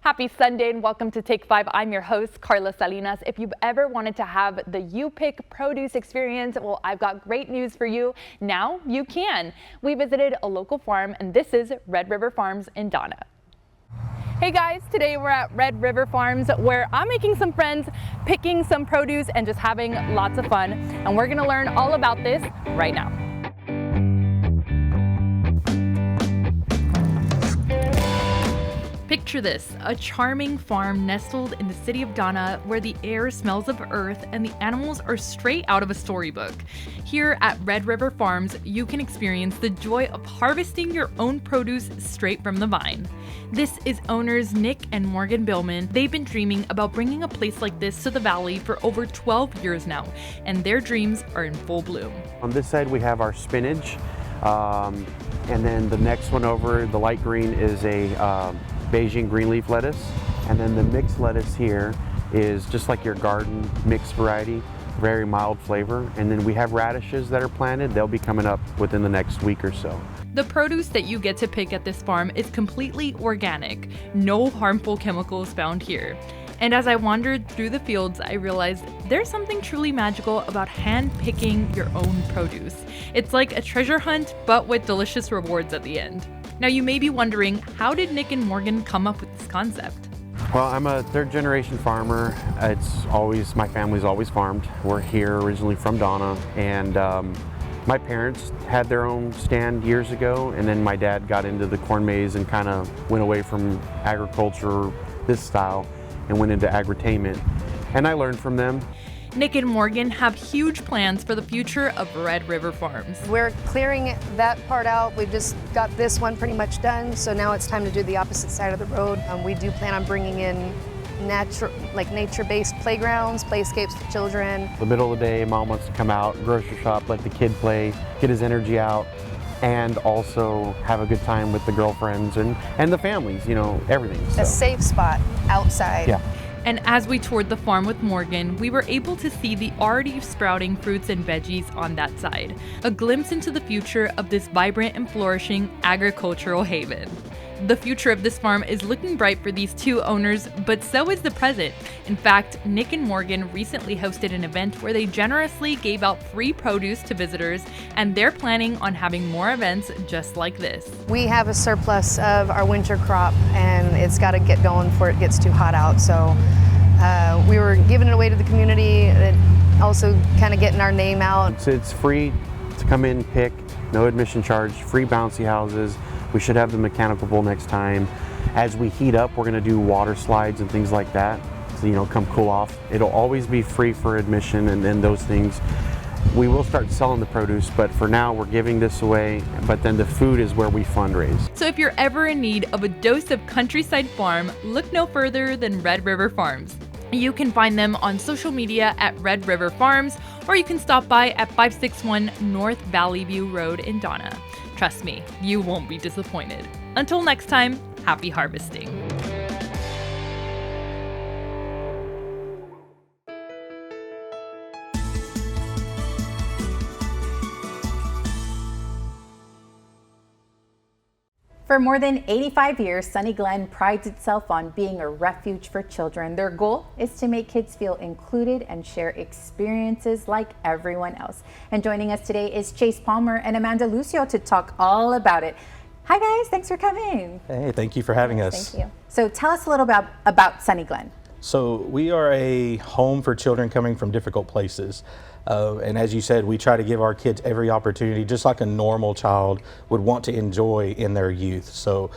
Happy Sunday and welcome to Take 5. I'm your host, Carla Salinas. If you've ever wanted to have the You Pick produce experience, well, I've got great news for you. Now you can. We visited a local farm, and this is Red River Farms in Donna. Hey guys, today we're at Red River Farms where I'm making some friends, picking some produce, and just having lots of fun. And we're gonna learn all about this right now. Picture this, a charming farm nestled in the city of Donna where the air smells of earth and the animals are straight out of a storybook. Here at Red River Farms, you can experience the joy of harvesting your own produce straight from the vine. This is owners Nick and Morgan Billman. They've been dreaming about bringing a place like this to the valley for over 12 years now, and their dreams are in full bloom. On this side we have our spinach, and then the next one over, the light green, is a Beijing green leaf lettuce, and then the mixed lettuce here is just like your garden mixed variety, very mild flavor. And then we have radishes that are planted. They'll be coming up within the next week or so. The produce that you get to pick at this farm is completely organic. No harmful chemicals found here. And as I wandered through the fields, I realized there's something truly magical about hand-picking your own produce. It's like a treasure hunt, but with delicious rewards at the end. Now you may be wondering, how did Nick and Morgan come up with this concept? Well, I'm a third generation farmer. My family's always farmed. We're here originally from Donna, and my parents had their own stand years ago, and then my dad got into the corn maze and kind of went away from agriculture, this style, and went into agritainment, and I learned from them. Nick and Morgan have huge plans for the future of Red River Farms. We're clearing that part out. We've just got this one pretty much done, so now it's time to do the opposite side of the road. We do plan on bringing in nature-based playgrounds, playscapes for children. The middle of the day, mom wants to come out, grocery shop, let the kid play, get his energy out, and also have a good time with the girlfriends and the families, everything. So. A safe spot outside. Yeah. And as we toured the farm with Morgan, we were able to see the already sprouting fruits and veggies on that side. A glimpse into the future of this vibrant and flourishing agricultural haven. The future of this farm is looking bright for these two owners, but so is the present. In fact, Nick and Morgan recently hosted an event where they generously gave out free produce to visitors, and they're planning on having more events just like this. We have a surplus of our winter crop, and it's got to get going before it gets too hot out. So we were giving it away to the community, and also kind of getting our name out. It's free to come in, pick, no admission charge, free bouncy houses. We should have the mechanical bull next time. As we heat up, we're gonna do water slides and things like that, so come cool off. It'll always be free for admission and then those things. We will start selling the produce, but for now we're giving this away, but then the food is where we fundraise. So if you're ever in need of a dose of countryside farm, look no further than Red River Farms. You can find them on social media at Red River Farms, or you can stop by at 561 North Valley View Road in Donna. Trust me, you won't be disappointed. Until next time, happy harvesting. For more than 85 years, Sunny Glen prides itself on being a refuge for children. Their goal is to make kids feel included and share experiences like everyone else. And joining us today is Chase Palmer and Amanda Lucio to talk all about it. Hi guys, thanks for coming. Hey, thank you for having us. Thank you. So tell us a little about Sunny Glen. So we are a home for children coming from difficult places. And as you said, we try to give our kids every opportunity, just like a normal child would want to enjoy in their youth. So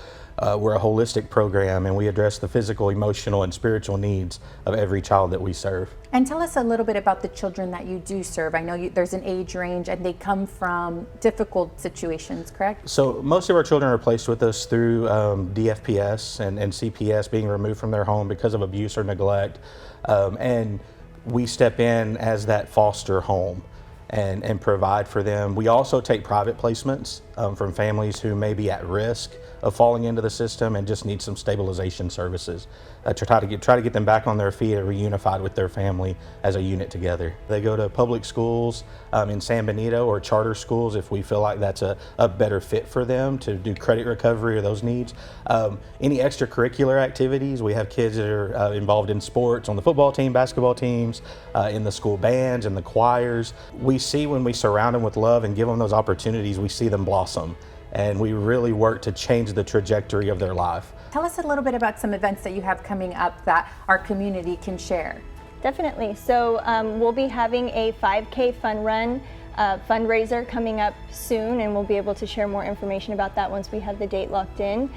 we're a holistic program, and we address the physical, emotional, and spiritual needs of every child that we serve. And tell us a little bit about the children that you do serve. I know there's an age range, and they come from difficult situations, correct? So most of our children are placed with us through DFPS and CPS, being removed from their home because of abuse or neglect. And we step in as that foster home. and provide for them. We also take private placements from families who may be at risk of falling into the system and just need some stabilization services to try to get them back on their feet and reunified with their family as a unit together. They go to public schools in San Benito or charter schools if we feel like that's a better fit for them to do credit recovery or those needs. Any extracurricular activities, we have kids that are involved in sports on the football team, basketball teams, in the school bands and the choirs. We see when we surround them with love and give them those opportunities, we see them blossom. And we really work to change the trajectory of their life. Tell us a little bit about some events that you have coming up that our community can share. Definitely. So we'll be having a 5K fun run fundraiser coming up soon, and we'll be able to share more information about that once we have the date locked in.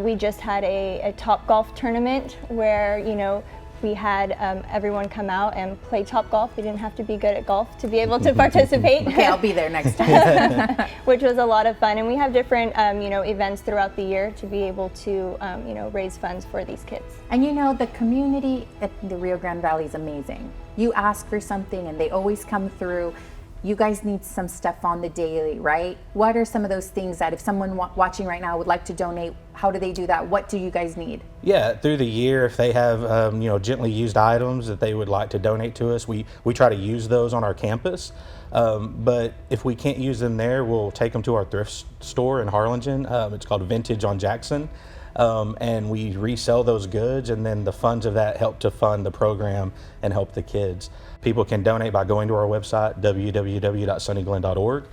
We just had a Top Golf tournament where, you know, we had everyone come out and play Top Golf. They didn't have to be good at golf to be able to participate. Okay, I'll be there next time. Which was a lot of fun. And we have different you know, events throughout the year to be able to you know, raise funds for these kids. And you know, the community at the Rio Grande Valley is amazing. You ask for something and they always come through. You guys need some stuff on the daily, right? What are some of those things that if someone watching right now would like to donate, how do they do that? What do you guys need? Yeah, through the year, if they have you know, gently used items that they would like to donate to us, we try to use those on our campus. But if we can't use them there, we'll take them to our thrift store in Harlingen. It's called Vintage on Jackson. And we resell those goods, and then the funds of that help to fund the program and help the kids. People can donate by going to our website, www.sunnyglen.org,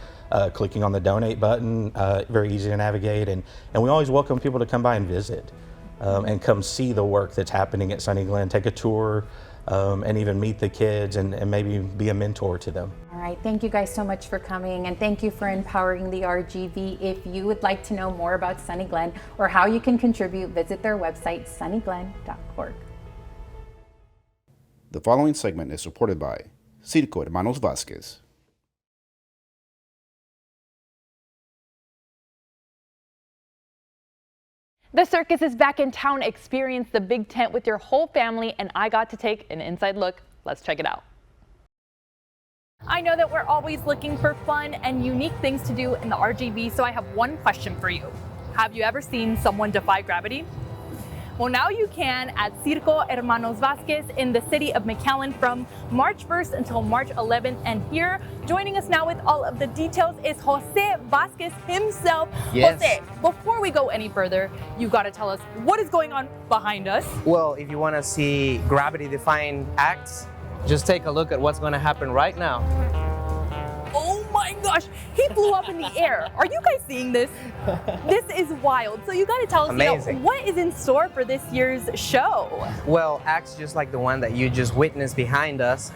clicking on the donate button, very easy to navigate, and we always welcome people to come by and visit and come see the work that's happening at Sunny Glen, take a tour, and even meet the kids and maybe be a mentor to them. All right, thank you guys so much for coming, and thank you for empowering the RGV. If you would like to know more about Sunny Glen or how you can contribute, visit their website, sunnyglen.org. The following segment is supported by Circo Hermanos Vasquez. The circus is back in town. Experience the big tent with your whole family, and I got to take an inside look. Let's check it out. I know that we're always looking for fun and unique things to do in the RGV, so I have one question for you. Have you ever seen someone defy gravity? Well, now you can at Circo Hermanos Vasquez in the city of McAllen from March 1st until March 11th. And here, joining us now with all of the details is Jose Vasquez himself. Yes. Jose, before we go any further, you got to tell us what is going on behind us. Well, if you want to see gravity-defying acts, just take a look at what's going to happen right now. Oh my gosh, he flew up in the air. Are you guys seeing this? This is wild. So you got to tell us, Amazing. You know, what is in store for this year's show? Well, acts just like the one that you just witnessed behind us.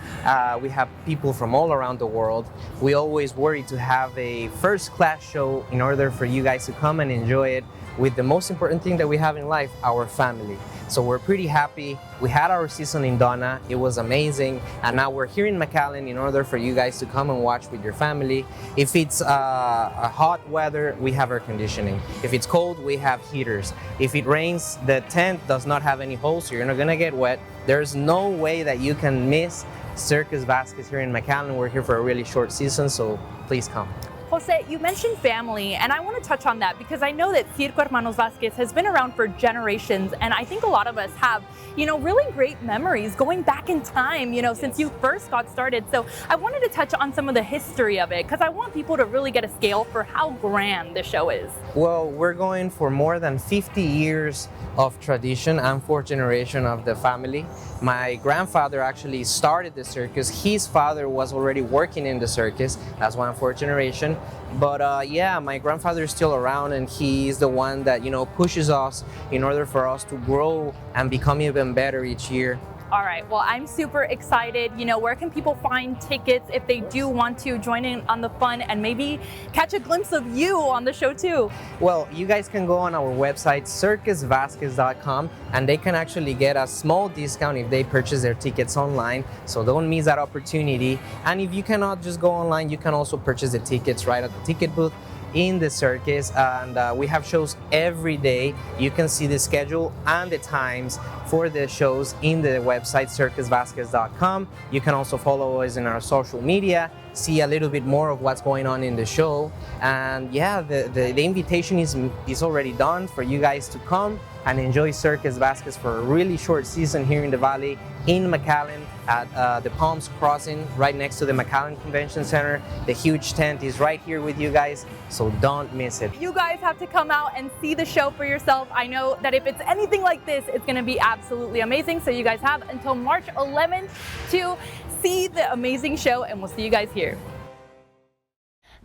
We have people from all around the world. We always worry to have a first-class show in order for you guys to come and enjoy it with the most important thing that we have in life, our family. So we're pretty happy. We had our season in Donna. It was amazing. And now we're here in McAllen in order for you guys to come and watch with your family. If it's a hot weather, we have air conditioning. If it's cold, we have heaters. If it rains, the tent does not have any holes, so you're not gonna get wet. There's no way that you can miss Circus Vasquez here in McAllen. We're here for a really short season, so please come. Jose, you mentioned family, and I want to touch on that because I know that Circo Hermanos Vasquez has been around for generations, and I think a lot of us have, you know, really great memories going back in time, you know, since you first got started. So I wanted to touch on some of the history of it because I want people to really get a scale for how grand the show is. Well, we're going for more than 50 years of tradition and fourth generation of the family. My grandfather actually started the circus. His father was already working in the circus. That's why I'm fourth generation. But yeah, my grandfather is still around, and he's the one that, you know, pushes us in order for us to grow and become even better each year. All right, well, I'm super excited. You know, where can people find tickets if they do want to join in on the fun and maybe catch a glimpse of you on the show too? Well, you guys can go on our website, circusvasquez.com, and they can actually get a small discount if they purchase their tickets online. So don't miss that opportunity. And if you cannot just go online, you can also purchase the tickets right at the ticket booth. in the circus, and we have shows every day. You can see the schedule and the times for the shows in the website circusvasquez.com. You can also follow us in our social media, see a little bit more of what's going on in the show. And yeah, the invitation is already done for you guys to come and enjoy Circus Vasquez for a really short season here in the Valley, in McAllen, at the Palms Crossing, right next to the McAllen Convention Center. The huge tent is right here with you guys, so don't miss it. You guys have to come out and see the show for yourself. I know that if it's anything like this, it's gonna be absolutely amazing. So you guys have until March 11th to see the amazing show, and we'll see you guys here.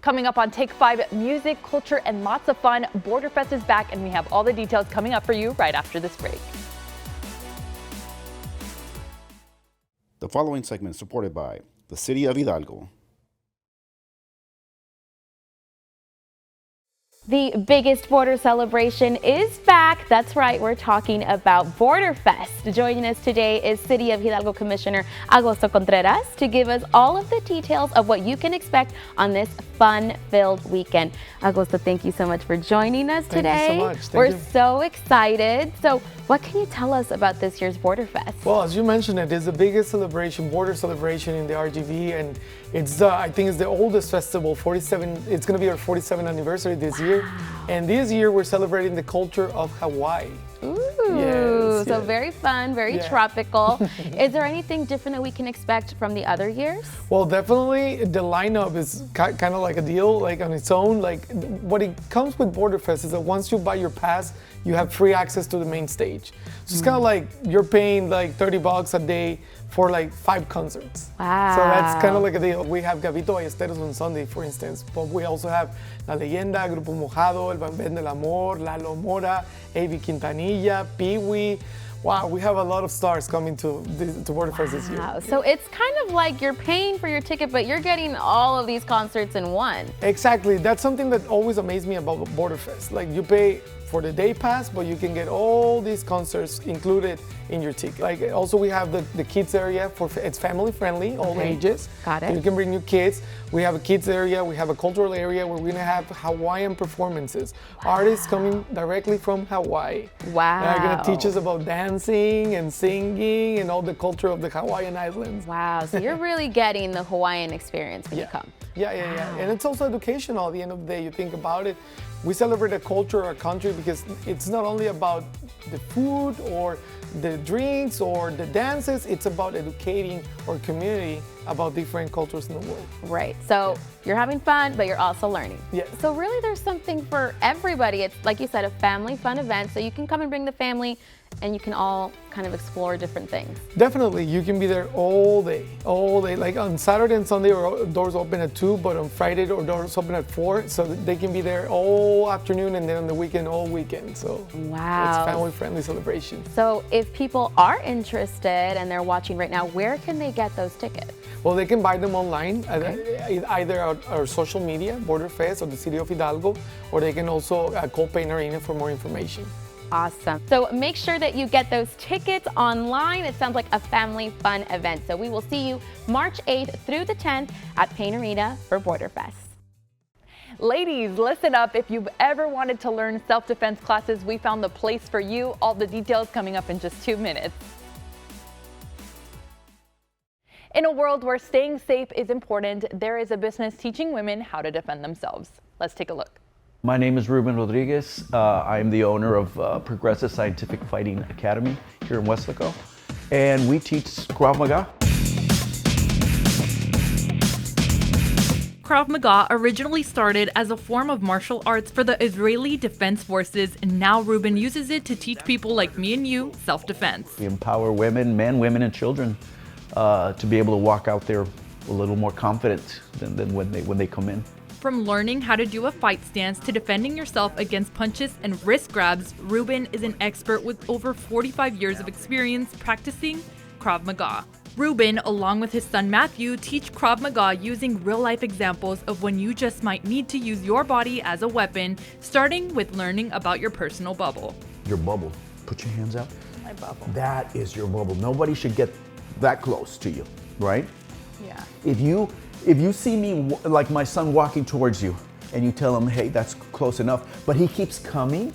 Coming up on Take 5, music, culture, and lots of fun. Borderfest is back, and we have all the details coming up for you right after this break. The following segment is supported by the City of Hidalgo. The biggest border celebration is back. That's right, we're talking about Borderfest. Joining us today is City of Hidalgo Commissioner Augusto Contreras to give us all of the details of what you can expect on this fun-filled weekend. Augusto, thank you so much for joining us today. Thank you so much. We're so excited. So what can you tell us about this year's Borderfest? Well, as you mentioned, it is the biggest celebration, border celebration in the RGV, and it's I think it's the oldest festival. 47. It's going to be our 47th anniversary this year, and this year we're celebrating the culture of Hawaii. Ooh, yes, so yes. very fun, very tropical. Is there anything different that we can expect from the other years? Well, definitely the lineup is kind of like a deal, like on its own. Like what it comes with Borderfest is that once you buy your pass, you have free access to the main stage. So it's kind of like you're paying like $30 a day for like 5 concerts. Wow. So that's kind of like a deal. We have Gabito Ballesteros on Sunday, for instance, but we also have La Leyenda, Grupo Mojado, El Band del Amor, Lalo Mora, A.B. Quintanilla, Pee-wee. Wow, we have a lot of stars coming to Borderfest this year. Wow, so it's kind of like you're paying for your ticket, but you're getting all of these concerts in one. Exactly, that's something that always amazed me about Borderfest. Like you pay for the day pass, but you can get all these concerts included in your ticket. Like also we have the kids area it's family friendly, all ages. Got it. You can bring your kids. We have a kids area, we have a cultural area where we're gonna have Hawaiian performances. Artists coming directly from Hawaii. Wow. They're gonna teach us about dancing and singing and all the culture of the Hawaiian Islands. Wow, so you're really getting the Hawaiian experience when you come. Yeah. And it's also educational at the end of the day. You think about it. We celebrate a culture or a country because it's not only about the food or the drinks or the dances, it's about educating our community about different cultures in the world. Right, so you're having fun, but you're also learning. Yes. So really there's something for everybody. It's like you said, a family fun event, so you can come and bring the family and you can all kind of explore different things. Definitely, you can be there all day. Like on Saturday and Sunday, our doors open at 2, but on Friday, our doors open at 4, so they can be there all afternoon and then on the weekend, all weekend. So wow. It's family-friendly celebration. So if people are interested and they're watching right now, where can they get those tickets? Well, they can buy them online, either our social media, Borderfest or the City of Hidalgo, or they can also call Pain Arena for more information. Awesome. So make sure that you get those tickets online. It sounds like a family fun event. So we will see you March 8th through the 10th at Pain Arena for Borderfest. Ladies, listen up. If you've ever wanted to learn self-defense classes, we found the place for you. All the details coming up in just 2 minutes. In a world where staying safe is important, there is a business teaching women how to defend themselves. Let's take a look. My name is Ruben Rodriguez. I'm the owner of Progressive Scientific Fighting Academy here in Weslaco, and we teach Krav Maga. Krav Maga originally started as a form of martial arts for the Israeli Defense Forces, and now Ruben uses it to teach people like me and you self-defense. We empower women, men, women, and children to be able to walk out there a little more confident than when they come in. From learning how to do a fight stance to defending yourself against punches and wrist grabs, Ruben is an expert with over 45 years of experience practicing Krav Maga. Ruben, along with his son Matthew, teach Krav Maga using real-life examples of when you just might need to use your body as a weapon, starting with learning about your personal bubble. Your bubble. Put your hands out. My bubble. That is your bubble. Nobody should get that close to you, right? Yeah. If you see me, like my son walking towards you, and you tell him, hey, that's close enough, but he keeps coming,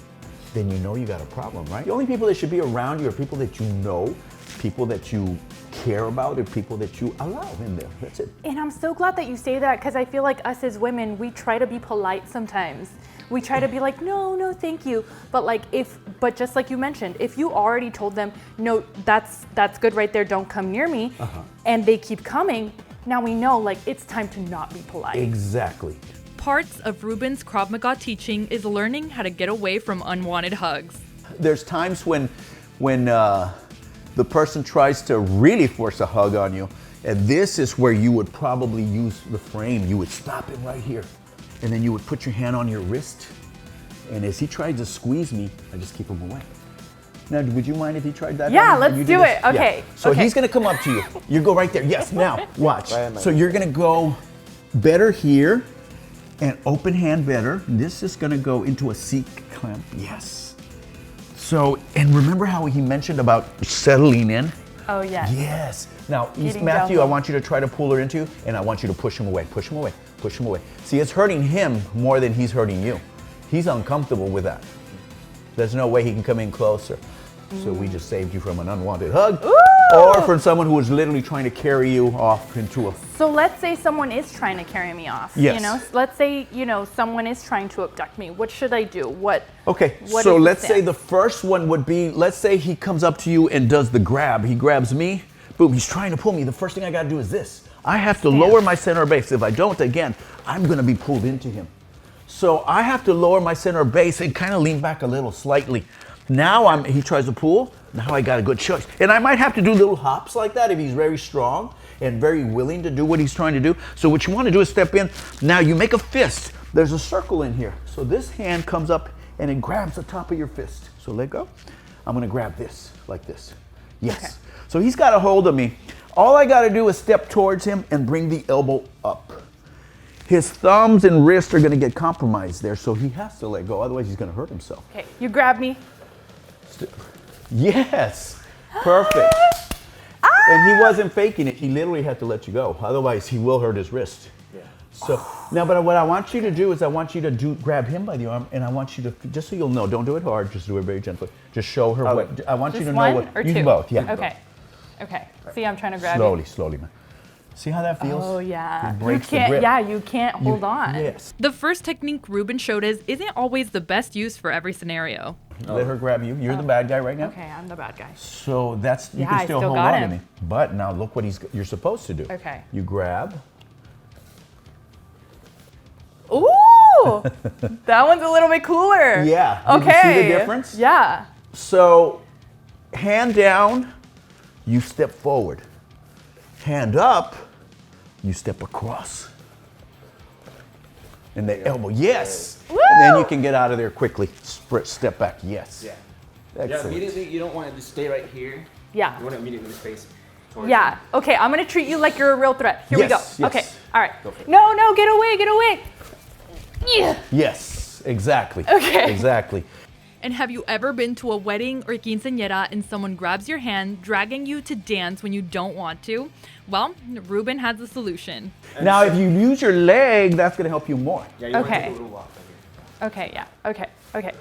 then you know you got a problem, right? The only people that should be around you are people that you know, people that you care about, and people that you allow in there. That's it. And I'm so glad that you say that, because I feel like us as women, we try to be polite sometimes. We try to be like, no, thank you. But just like you mentioned, if you already told them, no, that's good right there, don't come near me, and they keep coming, now we know like it's time to not be polite. Exactly. Parts of Ruben's Krav Maga teaching is learning how to get away from unwanted hugs. There's times when the person tries to really force a hug on you, and this is where you would probably use the frame. You would stop it right here, and then you would put your hand on your wrist, and as he tried to squeeze me, I just keep him away. Now, would you mind if he tried that? Yeah, let's do it. Okay. Yeah. So he's gonna come up to you. You go right there. Yes, now, watch. So you're gonna go better here, and open hand better. This is gonna go into a seat clamp. Yes. So, and remember how he mentioned about settling in? Oh, yes. Yes. Now, Getting Matthew, down I want you to try to pull her into you, and I want you to push him away, push him away, push him away. See, it's hurting him more than he's hurting you. He's uncomfortable with that. There's no way he can come in closer. So we just saved you from an unwanted hug. Ooh! Or from someone who was literally trying to carry you off into a... So let's say someone is trying to carry me off. Yes. You know, let's say, someone is trying to abduct me. What should I do? Okay, what so is the let's say stance? the first one would be, let's say he comes up to you and does the grab. He grabs me, boom, he's trying to pull me. The first thing I gotta do is this. I have to lower my center of base. If I don't, again, I'm gonna be pulled into him. So I have to lower my center of base and kind of lean back a little slightly. Now he tries to pull, now I got a good choice. And I might have to do little hops like that if he's very strong and very willing to do what he's trying to do. So what you want to do is step in. Now you make a fist. There's a circle in here. So this hand comes up and it grabs the top of your fist. So let go. I'm gonna grab this, like this. Yes. Okay. So he's got a hold of me. All I gotta do is step towards him and bring the elbow up. His thumbs and wrists are gonna get compromised there, so he has to let go, otherwise he's gonna hurt himself. Okay, you grab me. Yes, perfect. And he wasn't faking it, he literally had to let you go, otherwise he will hurt his wrist. Yeah. So, now, but what I want you to do is I want you to grab him by the arm, and I want you to, just so you'll know, don't do it hard, just do it very gently. Just show her what, I want you to know what, or you two? can both, yeah. Okay, okay. See, I'm trying to grab Slowly, you. slowly, man. See how that feels? Oh yeah. It breaks you can't, the grip. yeah, you can't hold on. Yes. The first technique Ruben showed us isn't always the best use for every scenario. Let her grab you. You're the bad guy right now. Okay, I'm the bad guy. So that's, you Yeah, can I still still hold got on to him. me. But now look what you're supposed to do. Okay. You grab. Ooh, that one's a little bit cooler. Yeah. Okay. Did you see the difference? Yeah. So hand down, you step forward. Hand up, you step across. And the elbow, yes. Woo! And then you can get out of there quickly. Step back, yes. Yeah. Excellent. Yeah, immediately you don't want to just stay right here. Yeah. You want to immediately face towards Yeah. Okay, I'm gonna treat you like you're a real threat. Here we go. Yes, yes. Okay. All right. Go for it. No, no, get away, get away. Yeah. Yes, exactly. Okay. Exactly. And have you ever been to a wedding or quinceañera and someone grabs your hand, dragging you to dance when you don't want to? Well, Ruben has a solution. Now, if you use your leg, that's going to help you more. Yeah, you want to Okay. take a little walk right here. Okay, yeah. Okay, okay.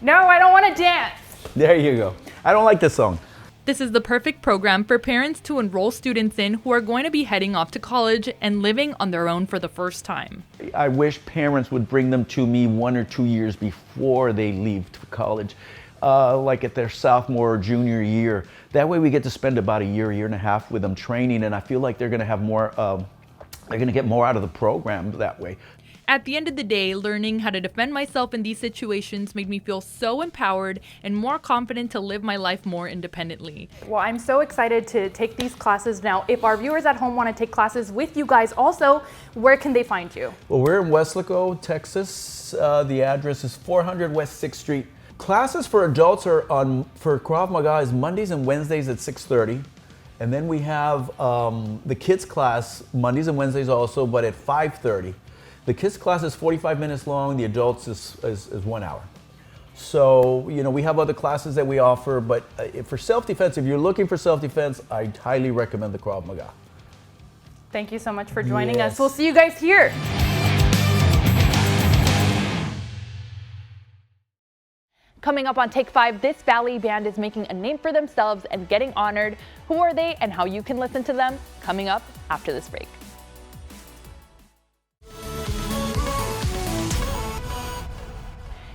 No, I don't want to dance. There you go. I don't like this song. This is the perfect program for parents to enroll students in who are going to be heading off to college and living on their own for the first time. I wish parents would bring them to me 1 or 2 years before they leave to college, like at their sophomore or junior year. That way we get to spend about a year and a half with them training, and I feel like they're going to have more, they're going to get more out of the program that way. At the end of the day, learning how to defend myself in these situations made me feel so empowered and more confident to live my life more independently. Well, I'm so excited to take these classes now. If our viewers at home want to take classes with you guys also, where can they find you? Well, we're in Weslaco, Texas. The address is 400 West 6th Street. Classes for adults are for Krav Maga is Mondays and Wednesdays at 6:30. And then we have the kids class Mondays and Wednesdays also, but at 5:30. The kids class is 45 minutes long, the adults is 1 hour. So, you know, we have other classes that we offer, but for self-defense, if you're looking for self-defense, I highly recommend the Krav Maga. Thank you so much for joining Yes. us. We'll see you guys here. Coming up on Take 5, this Valley band is making a name for themselves and getting honored. Who are they and how you can listen to them? Coming up after this break.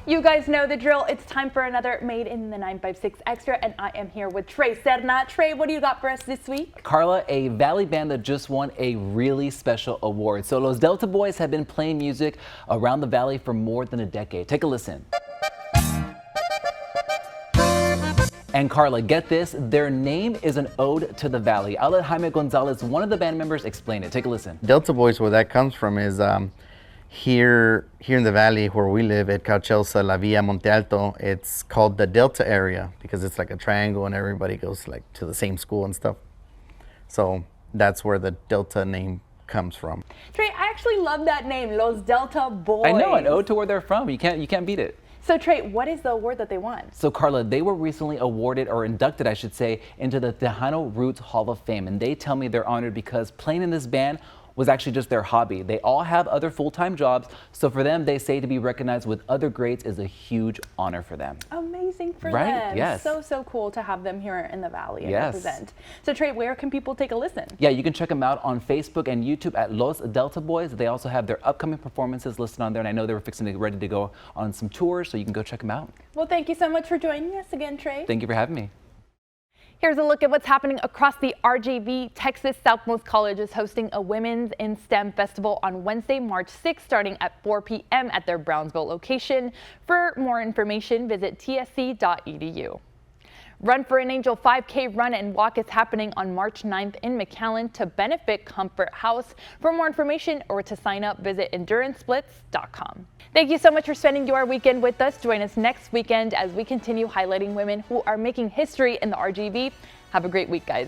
You guys know the drill. It's time for another Made in the 956 Extra, and I am here with Trey Serna. Trey, what do you got for us this week? Carla, a Valley band that just won a really special award. So Los Delta Boys have been playing music around the Valley for more than a decade. Take a listen. And Carla, get this, their name is an ode to the Valley. I'll let Jaime Gonzalez, one of the band members, explain it. Take a listen. Delta Boys, where that comes from is here in the valley where we live at Cauchelsa, La Villa, Monte Alto. It's called the Delta area because it's like a triangle and everybody goes like to the same school and stuff. So that's where the Delta name comes from. Trey, I actually love that name, Los Delta Boys. I know, an ode to where they're from. You can't beat it. So Trey, what is the award that they won? So Carla, they were recently awarded, or inducted I should say, into the Tejano Roots Hall of Fame. And they tell me they're honored because playing in this band was actually just their hobby. They all have other full-time jobs, so for them, they say to be recognized with other grades is a huge honor for them. Amazing for Right? them. Yes. So cool to have them here in the Valley and Yes. represent. So Trey, where can people take a listen? Yeah, you can check them out on Facebook and YouTube at Los Delta Boys. They also have their upcoming performances listed on there, and I know they were fixing to get ready to go on some tours, so you can go check them out. Well, thank you so much for joining us again, Trey. Thank you for having me. Here's a look at what's happening across the RGV. Texas Southmost College is hosting a Women's in STEM Festival on Wednesday, March 6th, starting at 4 p.m. at their Brownsville location. For more information, visit tsc.edu. Run for an Angel 5K run and walk is happening on March 9th in McAllen to benefit Comfort House. For more information or to sign up, visit EnduranceSplits.com. Thank you so much for spending your weekend with us. Join us next weekend as we continue highlighting women who are making history in the RGV. Have a great week, guys.